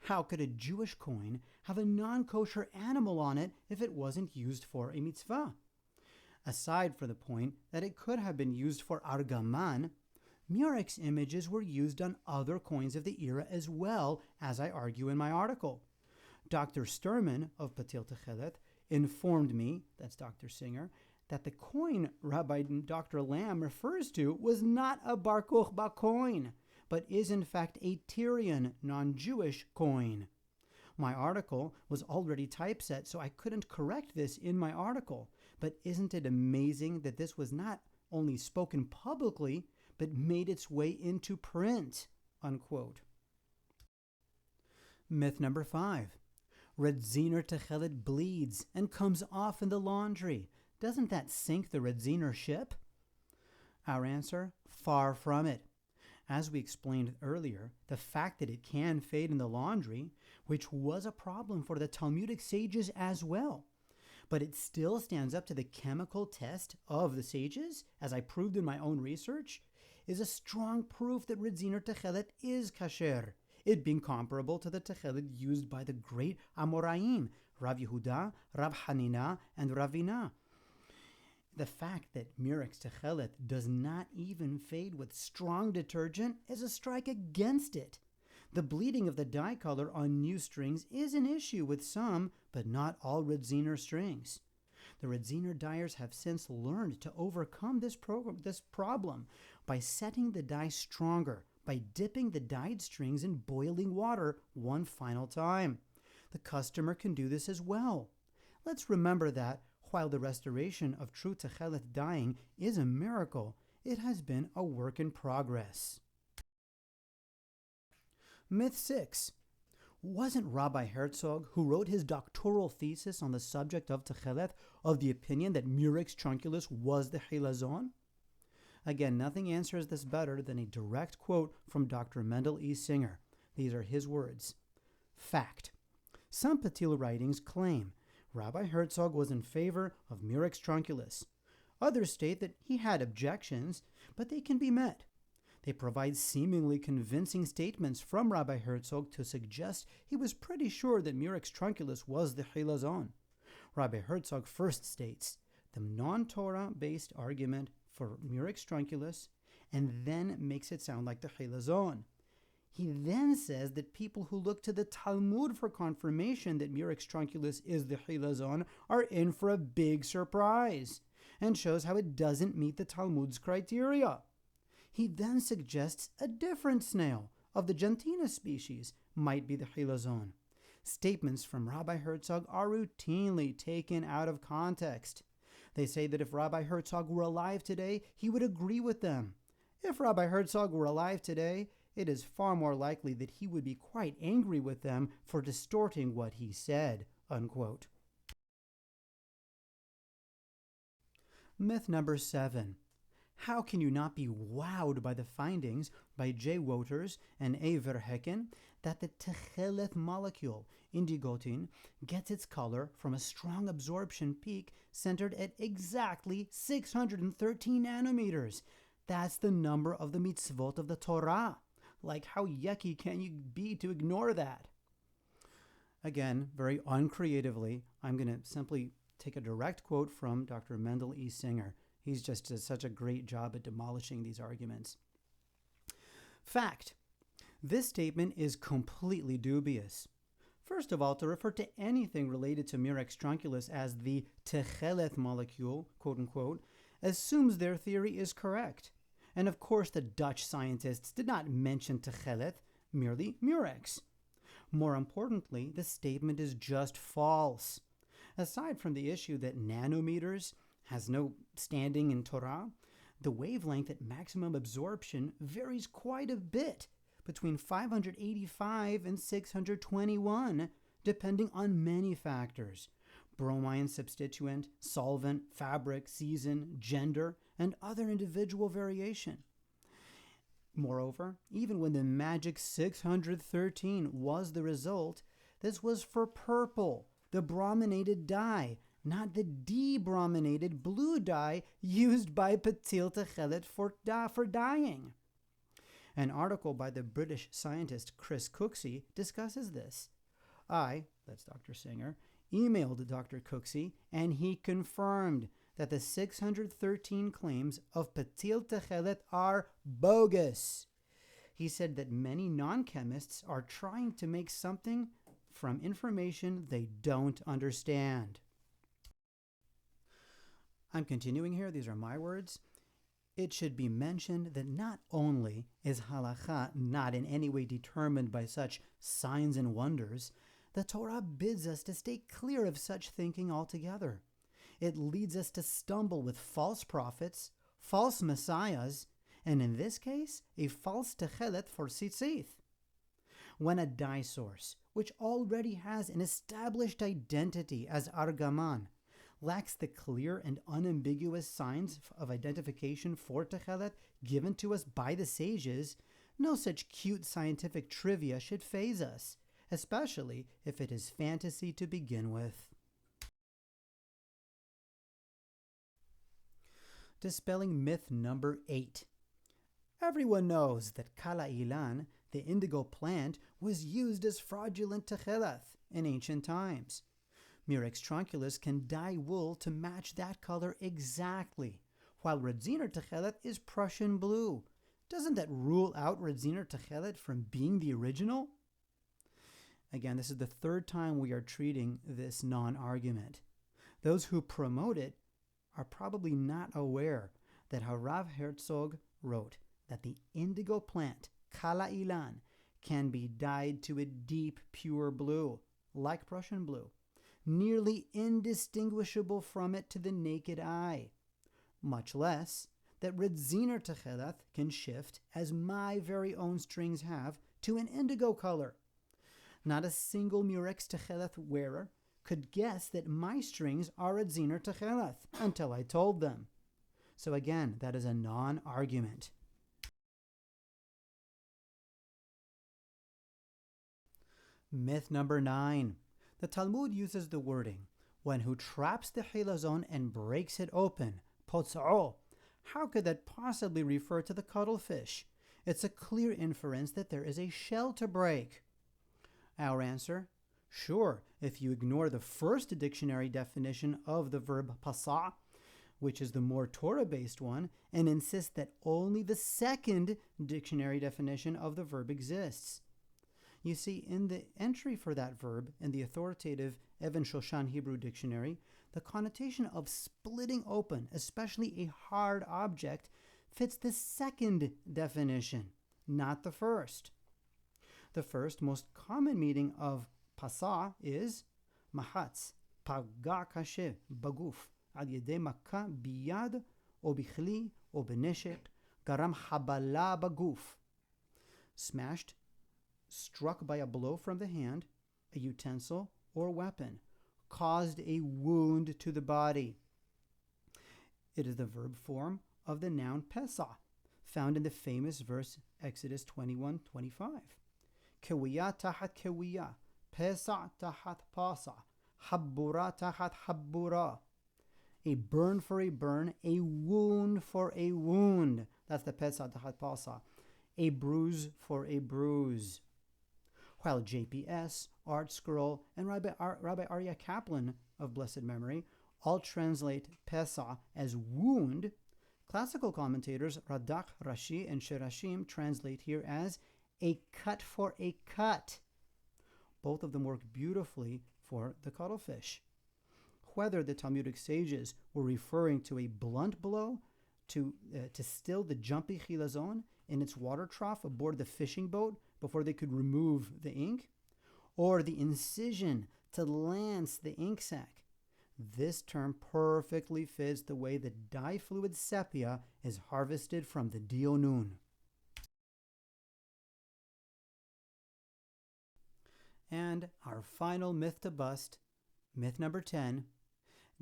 How could a Jewish coin have a non-kosher animal on it if it wasn't used for a mitzvah? Aside from the point that it could have been used for Argaman, Murex images were used on other coins of the era as well, as I argue in my article. Dr. Sturman of Patil Tekheleth informed me, that's Dr. Singer, that the coin Rabbi Dr. Lamb refers to was not a Bar Kokhba coin, but is in fact a Tyrian, non-Jewish coin. My article was already typeset, so I couldn't correct this in my article. But isn't it amazing that this was not only spoken publicly, but made its way into print? Unquote. Myth number 5. Radziner Tekheleth bleeds and comes off in the laundry. Doesn't that sink the Radziner ship? Our answer, far from it. As we explained earlier, the fact that it can fade in the laundry, which was a problem for the Talmudic sages as well, but it still stands up to the chemical test of the sages, as I proved in my own research, is a strong proof that Radziner Tekheleth is kasher, it being comparable to the Tekheleth used by the great Amoraim, Rav Yehuda, Rab Hanina, and Ravina. The fact that Murex Tekheleth does not even fade with strong detergent is a strike against it. The bleeding of the dye color on new strings is an issue with some, but not all Radziner strings. The Radziner dyers have since learned to overcome this problem by setting the dye stronger, by dipping the dyed strings in boiling water one final time. The customer can do this as well. Let's remember that while the restoration of true Tekheleth dyeing is a miracle, it has been a work in progress. Myth 6. Wasn't Rabbi Herzog, who wrote his doctoral thesis on the subject of Tekheleth, of the opinion that Murex Trunculus was the Hilazon? Again, nothing answers this better than a direct quote from Dr. Mendel E. Singer. These are his words. Fact. Some Patil writings claim Rabbi Herzog was in favor of Murex Trunculus. Others state that he had objections, but they can be met. They provide seemingly convincing statements from Rabbi Herzog to suggest he was pretty sure that Murex Trunculus was the Hilazon. Rabbi Herzog first states the non-Torah-based argument for Murex Trunculus and then makes it sound like the Hilazon. He then says that people who look to the Talmud for confirmation that Murex Trunculus is the Hilazon are in for a big surprise, and shows how it doesn't meet the Talmud's criteria. He then suggests a different snail, of the Gentina species might be the Hilazon. Statements from Rabbi Herzog are routinely taken out of context. They say that if Rabbi Herzog were alive today, he would agree with them. If Rabbi Herzog were alive today, it is far more likely that he would be quite angry with them for distorting what he said, unquote. Myth number 7. How can you not be wowed by the findings by J. Wouters and A. Verhecken that the Tekheleth molecule, indigotin, gets its color from a strong absorption peak centered at exactly 613 nanometers? That's the number of the mitzvot of the Torah. Like, how yucky can you be to ignore that? Again, very uncreatively, I'm going to simply take a direct quote from Dr. Mendel E. Singer. He's just does such a great job at demolishing these arguments. Fact. This statement is completely dubious. First of all, to refer to anything related to Murex Trunculus as the Tekheleth molecule, quote-unquote, assumes their theory is correct. And of course, the Dutch scientists did not mention Tekheleth, merely Murex. More importantly, the statement is just false. Aside from the issue that nanometers has no standing in Torah, the wavelength at maximum absorption varies quite a bit, between 585 and 621, depending on many factors: bromine substituent, solvent, fabric, season, gender, and other individual variation. Moreover, even when the magic 613 was the result, this was for purple, the brominated dye, not the debrominated blue dye used by Ein Tekheleth for dyeing. An article by the British scientist Chris Cooksey discusses this. That's Dr. Singer, emailed Dr. Cooksey, and he confirmed that the 613 claims of Ein Tekheleth are bogus. He said that many non-chemists are trying to make something from information they don't understand. I'm continuing here. These are my words. It should be mentioned that not only is halakha not in any way determined by such signs and wonders, the Torah bids us to stay clear of such thinking altogether. It leads us to stumble with false prophets, false messiahs, and in this case, a false Tekheleth for tzitzith. When a dye source, which already has an established identity as Argaman, lacks the clear and unambiguous signs of identification for Tekheleth given to us by the sages, no such cute scientific trivia should faze us, especially if it is fantasy to begin with. Dispelling myth number 8. Everyone knows that kala ilan, the indigo plant, was used as fraudulent Tekheleth in ancient times. Murex Trunculus can dye wool to match that color exactly, while Radziner Tekheleth is Prussian blue. Doesn't that rule out Radziner Tekheleth from being the original? Again, this is the third time we are treating this non-argument. Those who promote it are probably not aware that Harav Herzog wrote that the indigo plant, kala ilan, can be dyed to a deep, pure blue, like Prussian blue, nearly indistinguishable from it to the naked eye. Much less that Radziner Tekheleth can shift, as my very own strings have, to an indigo color. Not a single Murex Tekheleth wearer could guess that my strings are Radziner Tekheleth until I told them. So again, that is a non-argument. Myth number 9. The Talmud uses the wording, one who traps the Hilazon and breaks it open, potz'o. How could that possibly refer to the cuttlefish? It's a clear inference that there is a shell to break. Our answer? Sure, if you ignore the first dictionary definition of the verb pasa, which is the more Torah-based one, and insist that only the second dictionary definition of the verb exists. You see, in the entry for that verb in the authoritative Even Shoshan Hebrew Dictionary, the connotation of splitting open, especially a hard object, fits the second definition, not the first. The first most common meaning of pasa is mahatz, paga kashe, baguf, al yedei makka biyad, o bichli, o beneshek, garam habala baguf. Smashed, struck by a blow from the hand, a utensil, or weapon, caused a wound to the body. It is the verb form of the noun pesah, found in the famous verse Exodus 21:25. Kewiyah tahat kewiyah, pesah tahat pasa, habbura tahat habbura. A burn for a burn, a wound for a wound. That's the pesah tahat pasa. A bruise for a bruise. While JPS, Art Scroll, and Rabbi Aryeh Kaplan of blessed memory all translate Pesah as wound, classical commentators Radak, Rashi, and Sherashim translate here as a cut for a cut. Both of them work beautifully for the cuttlefish. Whether the Talmudic sages were referring to a blunt blow to still the jumpy Hilazon in its water trough aboard the fishing boat before they could remove the ink, or the incision to lance the ink sac, this term perfectly fits the way the dye fluid sepia is harvested from the dionun. And our final myth to bust, myth number 10.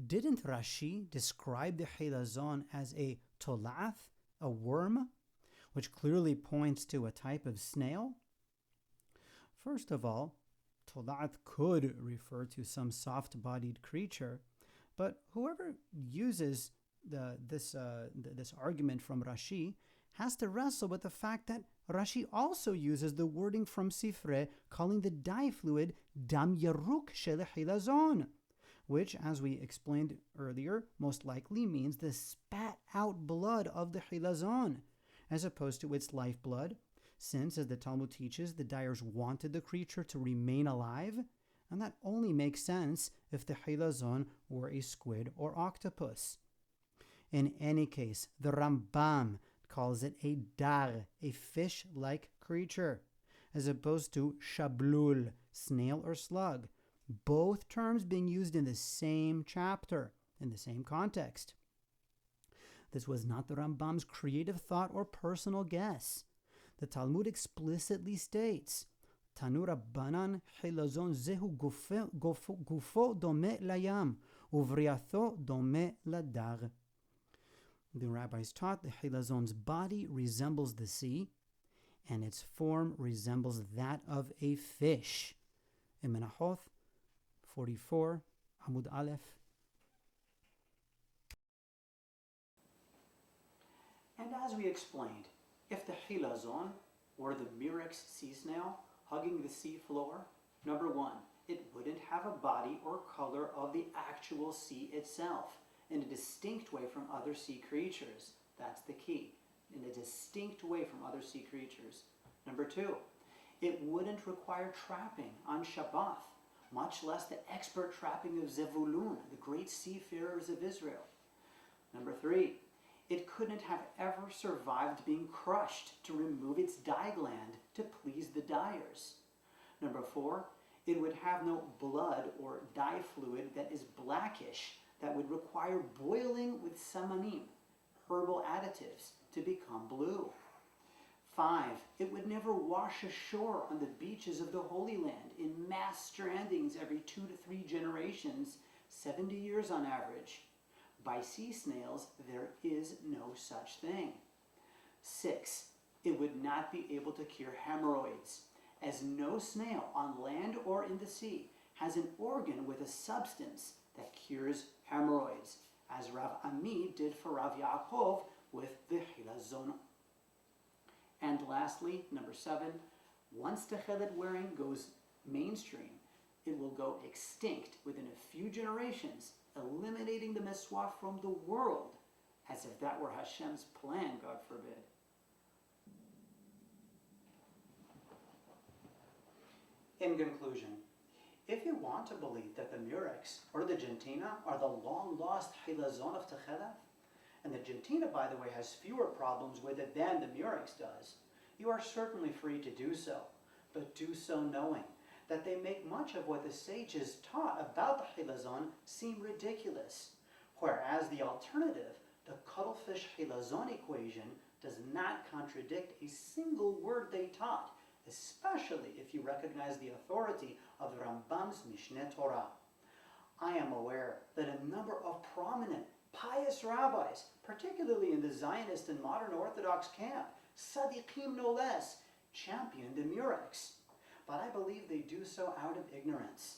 Didn't Rashi describe the Hilazon as a tolath, a worm, which clearly points to a type of snail? First of all, tolath could refer to some soft-bodied creature, but whoever uses this argument from Rashi has to wrestle with the fact that Rashi also uses the wording from Sifre calling the dye fluid dam yaruk shel hilazon, which, as we explained earlier, most likely means the spat-out blood of the hilazon, as opposed to its lifeblood, since, as the Talmud teaches, the dyers wanted the creature to remain alive, and that only makes sense if the hilazon were a squid or octopus. In any case, the Rambam calls it a dar, a fish-like creature, as opposed to shablul, snail or slug, both terms being used in the same chapter, in the same context. This was not the Rambam's creative thought or personal guess. The Talmud explicitly states, Tanu Rabbanan Hilazon zehu gufo dome layam, uvriatho dome ladar. The rabbis taught the Hilazon's body resembles the sea, and its form resembles that of a fish. In Menachoth 44, Amud Aleph. And as we explained, if the Hilazon, or the Murex sea snail, hugging the sea floor, number one, it wouldn't have a body or color of the actual sea itself, in a distinct way from other sea creatures. That's the key. In a distinct way from other sea creatures. Number two, it wouldn't require trapping on Shabbat, much less the expert trapping of Zevulun, the great seafarers of Israel. Number three, it couldn't have ever survived being crushed to remove its dye gland to please the dyers. Number four, it would have no blood or dye fluid that is blackish that would require boiling with samanim, herbal additives, to become blue. 5, it would never wash ashore on the beaches of the Holy Land in mass strandings every 2 to 3 generations, 70 years on average. By sea snails, there is no such thing. 6, it would not be able to cure hemorrhoids, as no snail on land or in the sea has an organ with a substance that cures hemorrhoids, as Rav Ami did for Rav Yaakov with the Hilazon. And lastly, number 7, once Tekheleth wearing goes mainstream, it will go extinct within a few generations, eliminating the Meswah from the world, as if that were Hashem's plan, God forbid. In conclusion, if you want to believe that the Murex or the Gentina are the long-lost Hilazon of Tekheleth, and the Gentina, by the way, has fewer problems with it than the Murex does, you are certainly free to do so. but do so knowing that they make much of what the sages taught about the Hilazon seem ridiculous, whereas the alternative, the cuttlefish Hilazon equation, does not contradict a single word they taught, especially if you recognize the authority of the Rambam's Mishneh Torah. I am aware that a number of prominent, pious rabbis, particularly in the Zionist and modern Orthodox camp, Sadiqim no less, champion the Murex. But I believe they do so out of ignorance.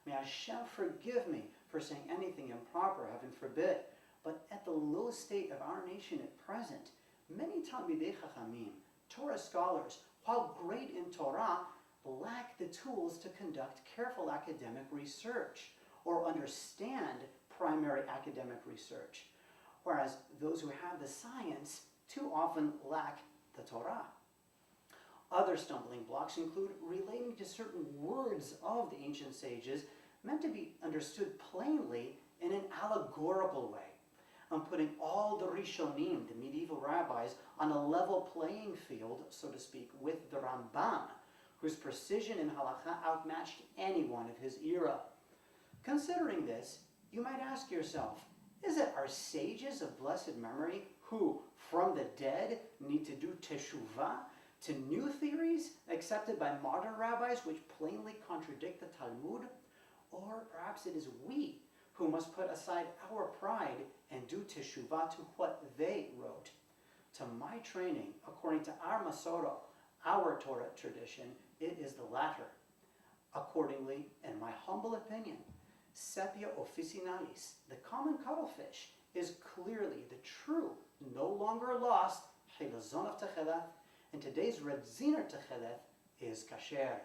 May Hashem forgive me for saying anything improper, heaven forbid. But at the low state of our nation at present, many Talmidei Chachamim, Torah scholars, while great in Torah, lack the tools to conduct careful academic research or understand primary academic research, whereas those who have the science too often lack the Torah. Other stumbling blocks include relating to certain words of the ancient sages meant to be understood plainly in an allegorical way, and putting all the Rishonim, the medieval rabbis, on a level playing field, so to speak, with the Rambam, whose precision in halakha outmatched anyone of his era. Considering this, you might ask yourself, is it our sages of blessed memory who, from the dead, need to do teshuvah to new theories accepted by modern rabbis which plainly contradict the Talmud? Or perhaps it is we who must put aside our pride and do teshuvah to what they wrote. To my training, according to our Masorah, our Torah tradition, it is the latter. Accordingly, in my humble opinion, Sepia officinalis, the common cuttlefish, is clearly the true, no longer lost, Hilazon of Tekheleth, and today's Radziner Tekheleth is kasher.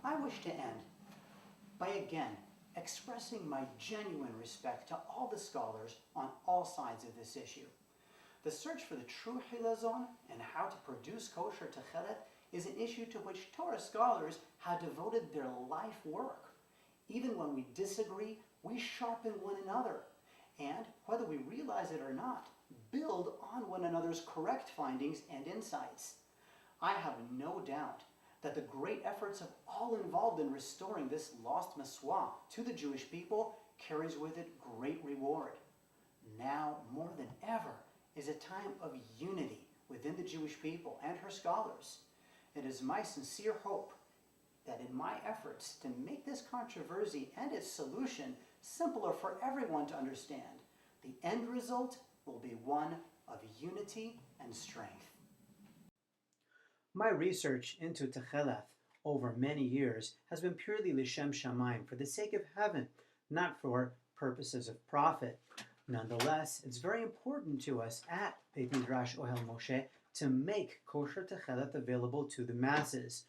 I wish to end by again expressing my genuine respect to all the scholars on all sides of this issue. The search for the true Hilazon and how to produce kosher Tekheleth is an issue to which Torah scholars have devoted their life work. Even when we disagree, we sharpen one another, and, whether we realize it or not, build on one another's correct findings and insights. I have no doubt that the great efforts of all involved in restoring this lost Maswa to the Jewish people carries with it great reward. Now, more than ever, is a time of unity within the Jewish people and her scholars. It is my sincere hope that in my efforts to make this controversy and its solution simpler for everyone to understand, the end result will be one of unity and strength. My research into Tekheleth over many years has been purely L'Shem Shamayim, for the sake of heaven, not for purposes of profit. Nonetheless, it's very important to us at Beit Midrash Ohel Moshe to make kosher Tekheleth available to the masses.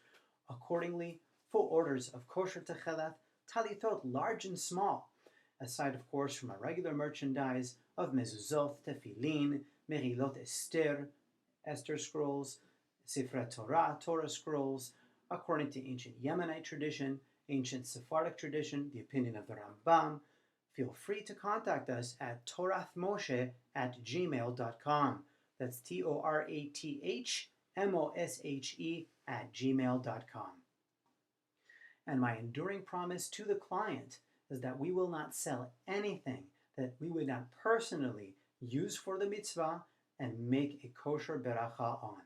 Accordingly, full orders of kosher Tekheleth, talithot large and small, aside of course from our regular merchandise of mezuzot, tefillin, merilot Esther, Esther scrolls, Sifra Torah, Torah scrolls, according to ancient Yemenite tradition, ancient Sephardic tradition, the opinion of the Rambam. Feel free to contact us at torathmoshe@gmail.com. That's torathmoshe@gmail.com. And my enduring promise to the client is that we will not sell anything that we would not personally use for the mitzvah and make a kosher beracha on.